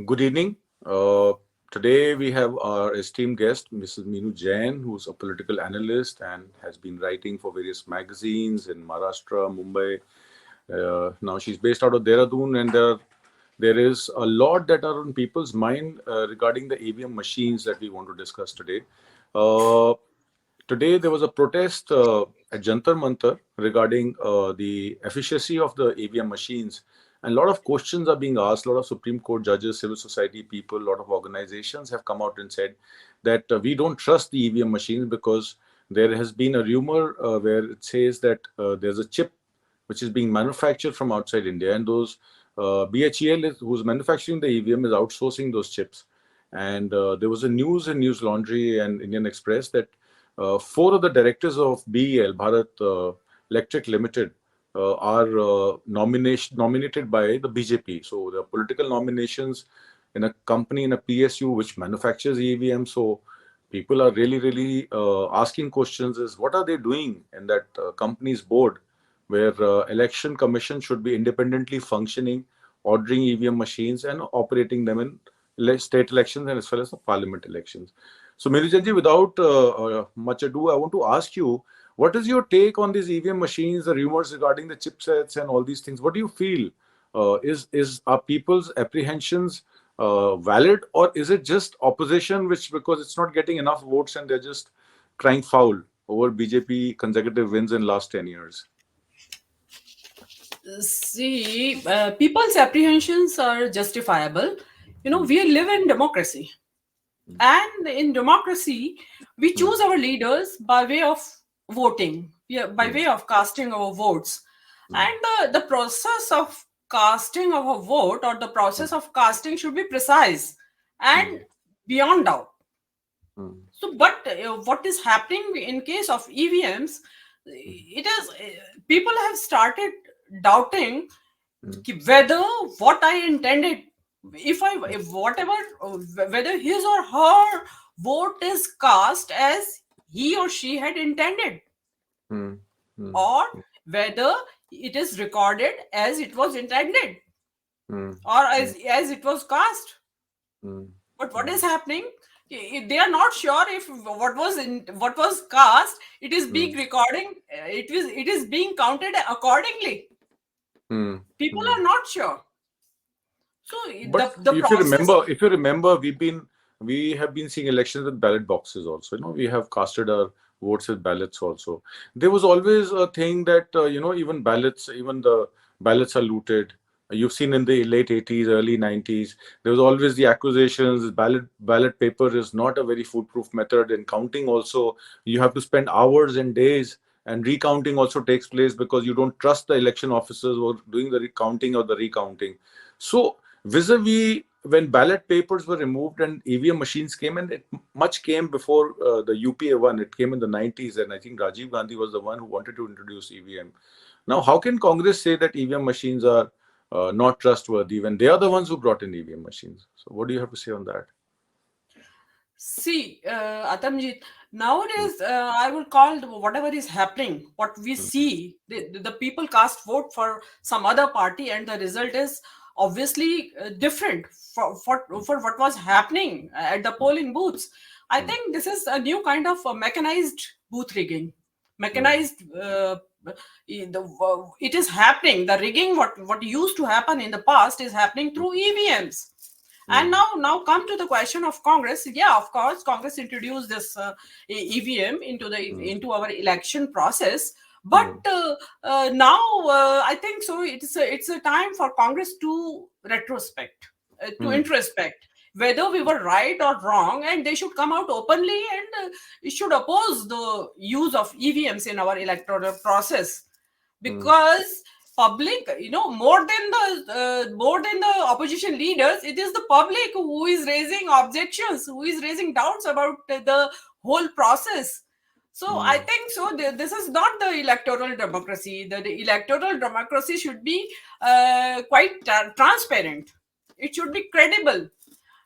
Good evening. Uh, Today we have our esteemed guest, Mrs. Meenu Jain, who's a political analyst and has been writing for various magazines in Maharashtra, Mumbai. Now she's based out of Dehradun, and there is a lot that are on people's mind regarding the EVM machines that we want to discuss today. Uh, Today there was a protest at Jantar Mantar regarding the efficacy of the EVM machines. And a lot of questions are being asked. A lot of Supreme Court judges, civil society people, a lot of organizations have come out and said that we don't trust the EVM machines because there has been a rumor where it says that there's a chip which is being manufactured from outside India, and those BHEL who's manufacturing the EVM is outsourcing those chips. And there was a news in News Laundry and Indian Express that four of the directors of BEL, Bharat Electric Limited, are nominated by the BJP. So the political nominations in a company, in a PSU which manufactures EVM. So people are really asking questions: is what are they doing in that company's board, where election commission should be independently functioning, ordering EVM machines and operating them in state elections and as well as the parliament elections. So, Mirijanji, without much ado, I want to ask you, what is your take on these EVM machines, the rumors regarding the chipsets and all these things? What do you feel? Is are people's apprehensions valid, or is it just opposition, which because it's not getting enough votes and they're just crying foul over BJP consecutive wins in last 10 years? See, people's apprehensions are justifiable. Mm, We live in democracy, and in democracy, we mm, choose our leaders by way of voting, yeah, by mm, way of casting our votes. mm, And the process of casting of a vote or the mm, process of casting should be precise mm, and beyond doubt. mm, So, but what is happening in case of EVMs? mm, It is people have started doubting mm, whether what I intended, if whatever, whether his or her vote is cast as he or she had intended, mm, mm, or whether it is recorded as it was intended mm, or mm, as it was cast. mm, But what mm, is happening? They are not sure if what was cast, it is mm, being recording. It is being counted accordingly. mm, People mm. are not sure. So But the process. if you remember, we have been seeing elections with ballot boxes also. We have casted our votes with ballots also. There was always a thing that even ballots, even the ballots are looted. You've seen in the late 80s, early 90s, there was always the accusations. Ballot paper is not a very foolproof method. In counting also, you have to spend hours and days. And recounting also takes place because you don't trust the election officers who are doing the recounting or the recounting. So vis-a-vis when ballot papers were removed and EVM machines came, and it much came before the UPA one. It came in the 90s, and I think Rajiv Gandhi was the one who wanted to introduce EVM. Now, how can Congress say that EVM machines are not trustworthy when they are the ones who brought in EVM machines? So, what do you have to say on that? See, Atamjeet, nowadays I would call whatever is happening, what we Mm, see, the people cast vote for some other party, and the result is obviously different for what was happening at the polling booths. I mm, think this is a new kind of mechanized booth rigging. mm, Mechanized, it is happening. The rigging, what used to happen in the past, is happening mm, through EVMs. And mm, now come to the question of Congress. Yeah, of course, Congress introduced this EVM mm, into our election process. But mm, now I think so. It's a time for Congress to retrospect, to mm, introspect whether we were right or wrong, and they should come out openly and should oppose the use of EVMs in our electoral process, mm, because public, more than the opposition leaders, it is the public who is raising objections, who is raising doubts about the whole process. So I mm, think so this is not the electoral democracy. The electoral democracy should be quite transparent. It should be credible.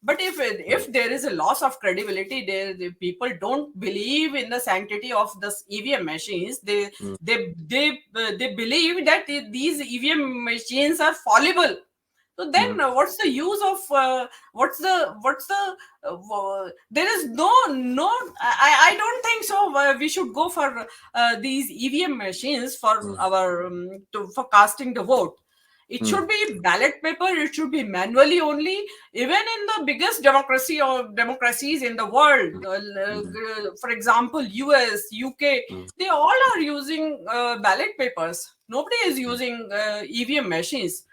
But if there is a loss of credibility, the people don't believe in the sanctity of the EVM machines. mm, They believe that these EVM machines are fallible. So then, what's the use of there is I don't think so. We should go for these EVM machines for our for casting the vote. It should be ballot paper. It should be manually only. Even in the biggest democracy or democracies in the world, for example, US, UK, they all are using ballot papers. Nobody is using EVM machines.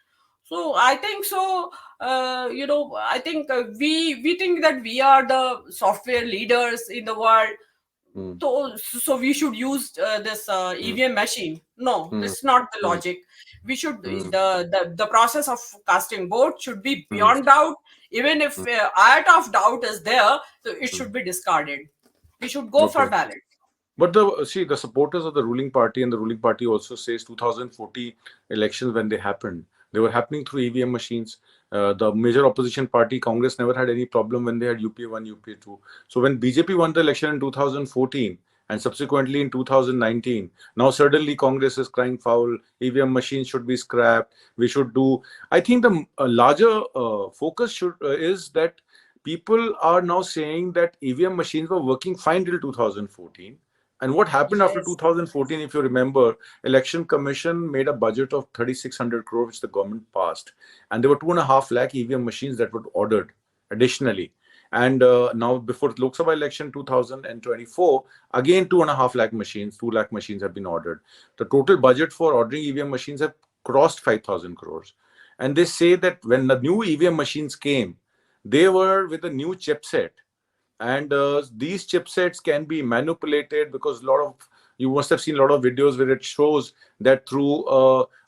So I think so. I think we think that we are the software leaders in the world. So we should use this EVM machine. No, that's not the logic. We should the process of casting vote should be beyond doubt. Even if iota of doubt is there, so it should be discarded. We should go for Okay. ballot. But the supporters of the ruling party, and the ruling party also says 2014 elections, when they happened, they were happening through EVM machines. The major opposition party, Congress, never had any problem when they had UPA 1, UPA 2. So when BJP won the election in 2014 and subsequently in 2019, now suddenly Congress is crying foul. EVM machines should be scrapped. We should do. I think the larger focus is that people are now saying that EVM machines were working fine till 2014. And what happened after Yes. 2014, if you remember, Election Commission made a budget of 3,600 crore, which the government passed. And there were 2.5 lakh EVM machines that were ordered additionally. And now, before the Lok Sabha election 2024, again 2.5 lakh machines, 2 lakh machines have been ordered. The total budget for ordering EVM machines have crossed 5,000 crores. And they say that when the new EVM machines came, they were with a new chipset, and these chipsets can be manipulated, because a lot of you must have seen a lot of videos where it shows that through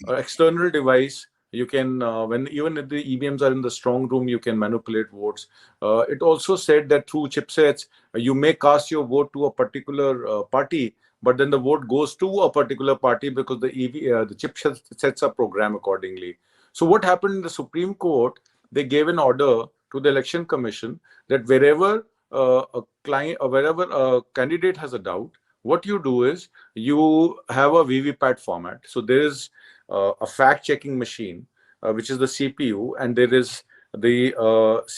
an external device you can when even if the EVMs are in the strong room, you can manipulate votes. It also said that through chipsets you may cast your vote to a particular party, but then the vote goes to a particular party because the chipsets are programmed accordingly. So what happened in the Supreme Court, they gave an order to the Election Commission that wherever a client or wherever a candidate has a doubt, what you do is you have a VVPAT format. So there is a fact-checking machine, which is the CPU, and there is the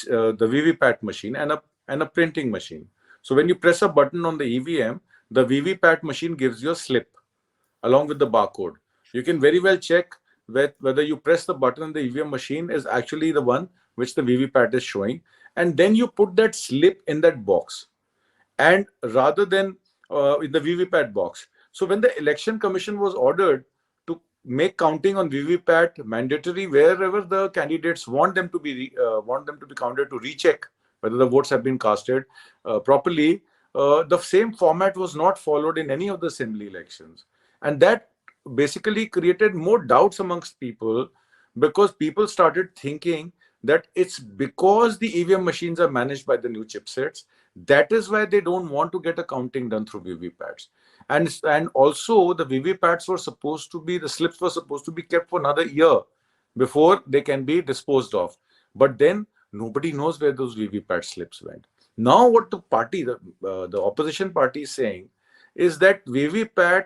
VVPAT machine and a printing machine. So when you press a button on the EVM, the VVPAT machine gives you a slip along with the barcode. You can very well check whether you press the button on the EVM machine is actually the one which the VVPAT is showing, and then you put that slip in that box, and rather than in the VVPAT box. So when the Election Commission was ordered to make counting on VVPAT mandatory wherever the candidates want them to be counted, to recheck whether the votes have been casted properly, the same format was not followed in any of the assembly elections, and that basically created more doubts amongst people, because people started thinking that it's because the EVM machines are managed by the new chipsets. That is why they don't want to get a counting done through VVPATs. And also the VVPATs were supposed to be, the slips were supposed to be kept for another year before they can be disposed of. But then nobody knows where those VVPAT slips went. Now what the opposition party is saying is that VVPAT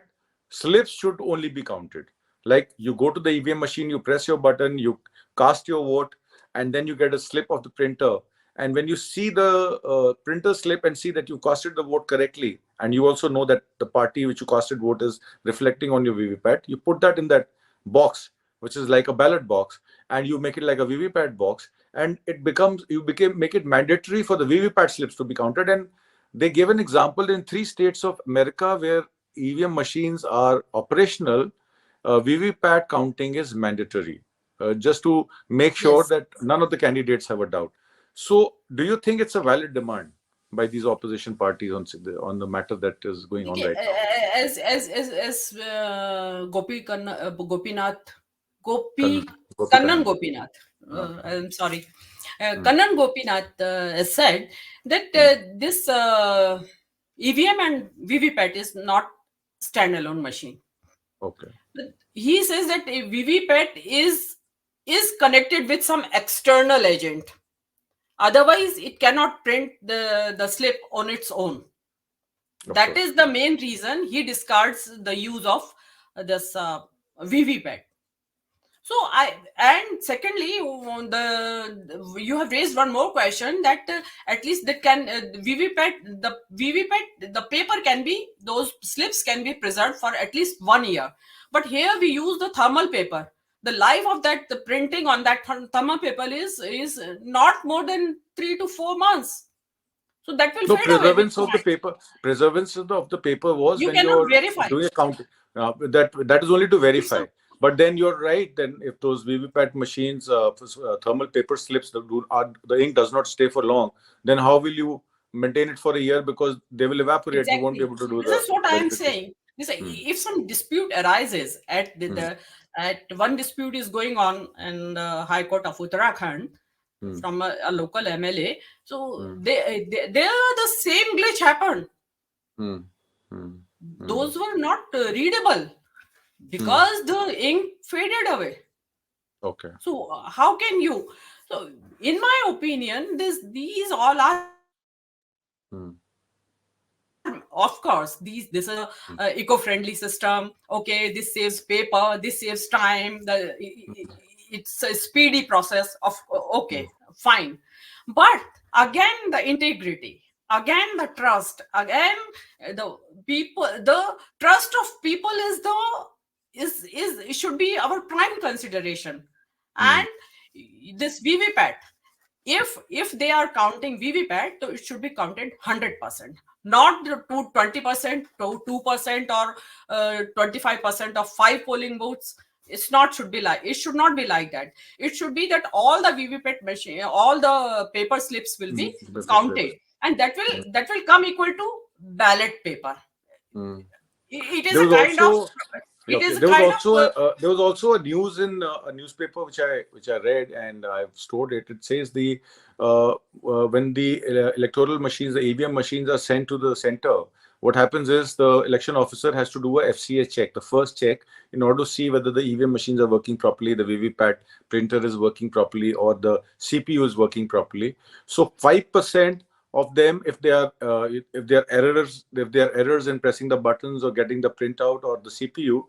slips should only be counted. Like you go to the EVM machine, you press your button, you cast your vote, and then you get a slip of the printer. And when you see the printer slip and see that you casted the vote correctly, and you also know that the party which you casted vote is reflecting on your VVPAT, you put that in that box, which is like a ballot box, and you make it like a VVPAT box, and make it mandatory for the VVPAT slips to be counted. And they gave an example in 3 states of America where EVM machines are operational, VVPAT counting is mandatory, just to make sure Yes. that none of the candidates have a doubt. So, do you think it's a valid demand by these opposition parties on the matter that is going on Okay, right now? as Kannan, Gopi Gopi Kannan Kannan. Gopinath, Okay. I'm sorry, Hmm. Kannan Gopinath has said that Hmm. this EVM and VVPAT is not standalone machine. Okay. He says that a VVPAT is connected with some external agent. Otherwise, it cannot print the slip on its own. Of That course. is the main reason he discards the use of this VVPAT. So I and secondly, the you have raised one more question that at least that can VVPAT, the paper can be, those slips can be preserved for at least 1 year. But here we use the thermal paper. The life of that, the printing on that thermal paper is not more than 3 to 4 months. So that will No, fade away with preservance of the time. paper, preservance of the paper was You when cannot you're verify. doing a count. That is only to If verify. some But then you're right. Then if those VVPAT machines, thermal paper slips, the ink does not stay for long. Then how will you maintain it for a year? Because they will evaporate. You won't be Exactly. able to do This the is what I am verification. saying. This, Hmm. if some dispute arises at Hmm. at one dispute is going on in the High Court of Uttarakhand Hmm. from a local MLA, so Hmm. they the same glitch happened. Hmm. Hmm. Hmm. Those were not readable Hmm. because the ink faded away. Okay. So how can you? So in my opinion, these all are Hmm. of course this is a Hmm. eco-friendly system. Okay, this saves paper, this saves time, it's a speedy process of Hmm. okay, fine. But again, the integrity, again the trust, again the people, the trust of people is the is it should be our prime consideration. Hmm. And this VVPAT, if they are counting VVPAT, so it should be counted 100%, not to 20% to 2% or 25% of 5 polling booths. It's not should be like it should not be like that. It should be that all the VVPAT machine, all the paper slips will Hmm. be Paper counted, slips. and Hmm. that will come equal to ballot paper. Hmm. It is There a was kind of also Yeah, it okay. is a kind of There was also a news in a newspaper which I read and I've stored it. It says when the electoral machines, the EVM machines, are sent to the center, what happens is the election officer has to do a FCA check, the first check, in order to see whether the EVM machines are working properly, the VVPAT printer is working properly, or the CPU is working properly. So 5% of them, if there are errors in pressing the buttons or getting the printout or the CPU,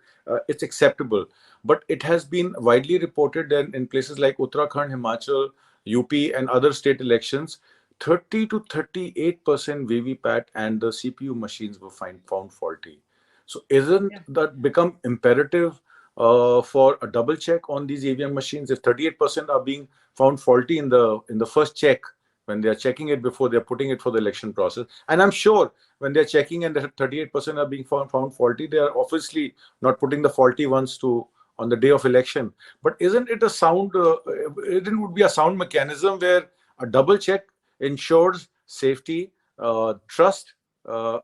it's acceptable. But it has been widely reported that in places like Uttarakhand, Himachal, UP, and other state elections, 30 to 38% VVPAT and the CPU machines were found faulty. So isn't yeah. that become imperative for a double check on these EVM machines? If 38% are being found faulty in the first check, when they are checking it before they're putting it for the election process, and I'm sure when they're checking and the 38% are being found faulty, they are obviously not putting the faulty ones to on the day of election. But isn't it a sound? It would be a sound mechanism where a double check ensures safety, trust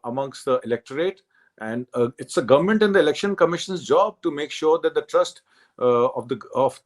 amongst the electorate, and it's the government and the election commission's job to make sure that the trust of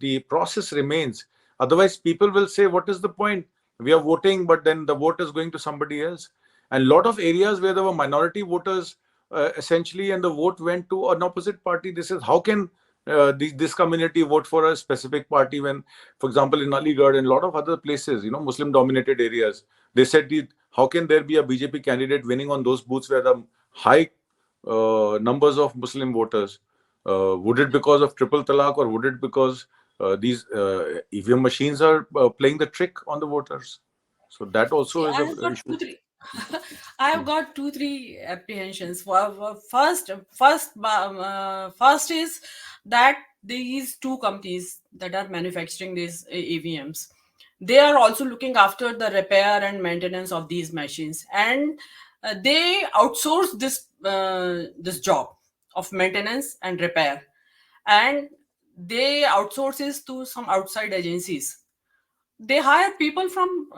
the process remains. Otherwise, people will say, "What is the point? We are voting, but then the vote is going to somebody else." And a lot of areas where there were minority voters, essentially, and the vote went to an opposite party. This is how can this community vote for a specific party when, for example, in Aligarh and a lot of other places, Muslim dominated areas, they said, how can there be a BJP candidate winning on those booths where the high numbers of Muslim voters? Would it because of triple talaq, or would it because these EVM machines are playing the trick on the voters? So that See, also is I a have got issue. two, three. I have got two, three apprehensions. First is that these two companies that are manufacturing these EVMs, they are also looking after the repair and maintenance of these machines, and they outsource this job of maintenance and repair, and they outsource this to some outside agencies. They hire people from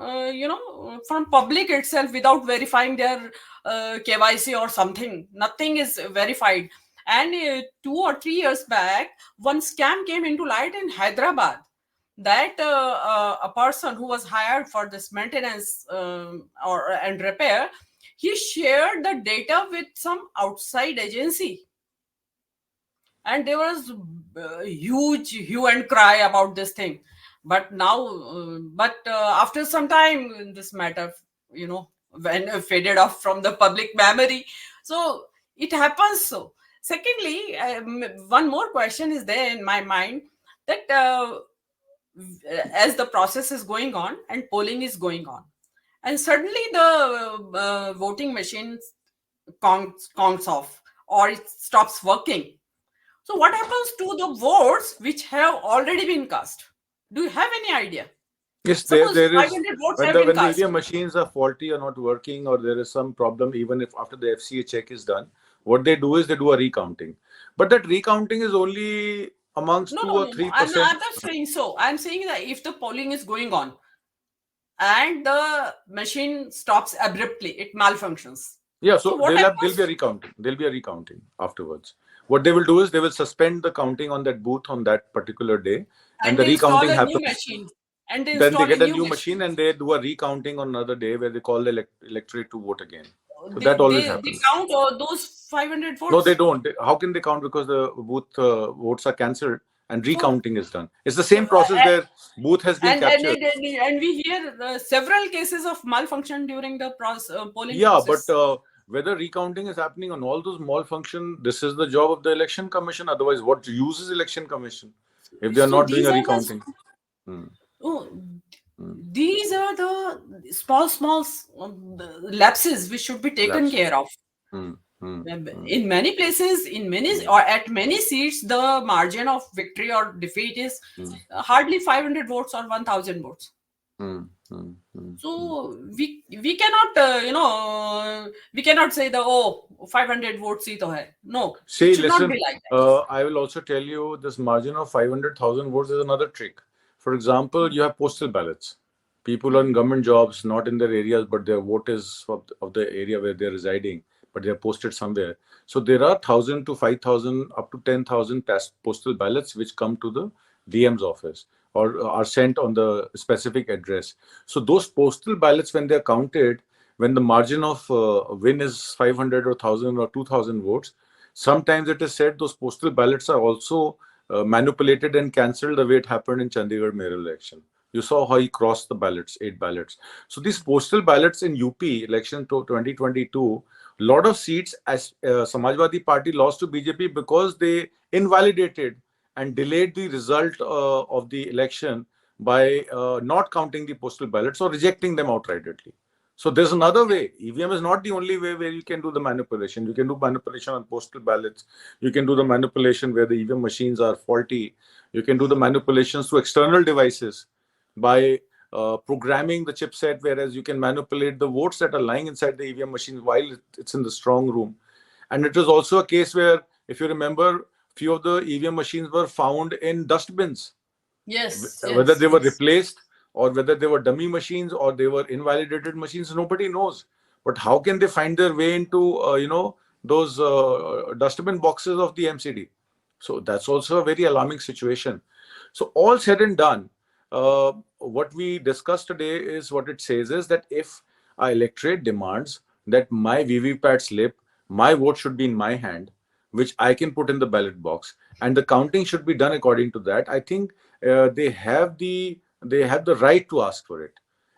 from public itself without verifying their KYC or something. Nothing is verified. And 2 or 3 years back, one scam came into light in Hyderabad, that a person who was hired for this maintenance or and repair, he shared the data with some outside agency, and there was huge hue and cry about this thing. But now after some time, this matter, when faded off from the public memory. So it happens. So secondly, one more question is there in my mind. that as the process is going on and polling is going on, and suddenly the voting machine counts off or it stops working. So what happens to the votes which have already been cast? Do you have any idea? Yes, Suppose there is 500 votes when have been the cast. EVM machines are faulty or not working, or there is some problem, even if after the FCA check is done, what they do is they do a recounting. But that recounting is only amongst No, two no, or no, no. three I'm percent. not saying so. I'm saying that if the polling is going on and the machine stops abruptly, it malfunctions. Yeah, So so what there'll be a happens? recounting. There'll be a recounting afterwards. What they will do is they will suspend the counting on that booth on that particular day, and And the they install recounting a new happens. machine. And they Then they install a get a new new machine. machine and they do a recounting on another day where they call the electorate to vote again. So They that always they, they happens. count those 500 No, they votes. don't. How can they count? Because the booth votes are cancelled and So, recounting is done. It's the so same process where booth has been captured. and we hear several cases of malfunction during the polling Yeah, but process. whether recounting is happening on all those malfunction, this is the job of the election commission. Otherwise, what use is election commission if they are So not doing these a are recounting? the Hmm, oh, hmm. these are the small lapses which should be taken Lapse. care of. Hmm, hmm, hmm, In many places, in many hmm, or at many seats, the margin of victory or defeat is hmm, hardly 500 votes or 1000 votes. hmm, hmm, hmm, hmm. So we cannot we cannot say the 500 votes ही तो है. No, it See, should not listen, be like that. I will also tell you this margin of 500,000 votes is another trick. For example, you have postal ballots. People on Hmm. government jobs, not in their areas, but their vote is of the area where they're residing, but they're posted somewhere. So there are 1,000 to 5,000, up to 10,000 postal ballots which come to the DM's office or are sent on the specific address. So those postal ballots, when they're counted, when the margin of win is 500 or 1,000 or 2,000 votes, sometimes it is said those postal ballots are also manipulated and cancelled the way it happened in Chandigarh mayor election. You saw how he crossed the ballots, 8 ballots. So these postal ballots in UP election 2022, a lot of seats as Samajwadi Party lost to BJP because they invalidated and delayed the result of the election by not counting the postal ballots or rejecting them outrightly. So there's another way. EVM is not the only way where you can do the manipulation. You can do manipulation on postal ballots. You can do the manipulation where the EVM machines are faulty. You can do the manipulations through external devices by programming the chipset, whereas you can manipulate the votes that are lying inside the EVM machines while it's in the strong room. And it is also a case where, if you remember, few of the EVM machines were found in dustbins, Yes, whether yes, they were yes. replaced or whether they were dummy machines or they were invalidated machines, nobody knows. But how can they find their way into those dustbin boxes of the MCD? So that's also a very alarming situation. So all said and done, what we discussed today is what it says is that if our electorate demands that my VVPAT slip, my vote should be in my hand, which I can put in the ballot box, and the counting should be done according to that. I think they have the right to ask for it.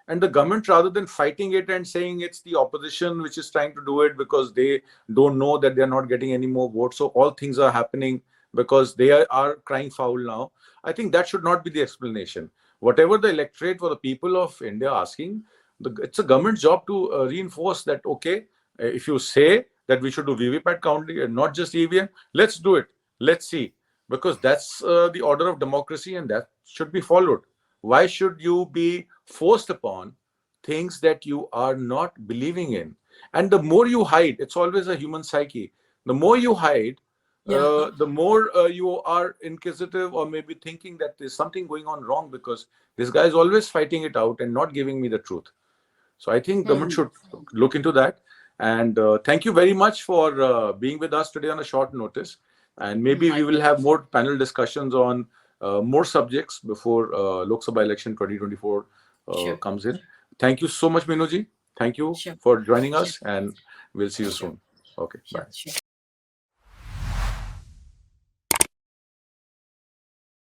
And the government, rather than fighting it and saying it's the opposition which is trying to do it because they don't know that they're not getting any more votes, so all things are happening because they are crying foul now. I think that should not be the explanation. Whatever the electorate or the people of India are asking, it's a government job to reinforce that, okay, if you say that we should do VVPAT counting and not just EVM, let's do it. Let's see. Because that's the order of democracy and that should be followed. Why should you be forced upon things that you are not believing in? And the more you hide, it's always a human psyche. The more you hide, Yeah. the more you are inquisitive or maybe thinking that there's something going on wrong because this guy is always fighting it out and not giving me the truth. So I think government Hmm. should look into that. And thank you very much for being with us today on a short notice. And maybe My we will have pleasure. more panel discussions on more subjects before Lok Sabha election 2024 Sure. comes in. Thank you so much, Minoji. Thank you Sure. for joining Sure. us, and we'll see you Sure. soon. Okay, Sure. bye. Sure.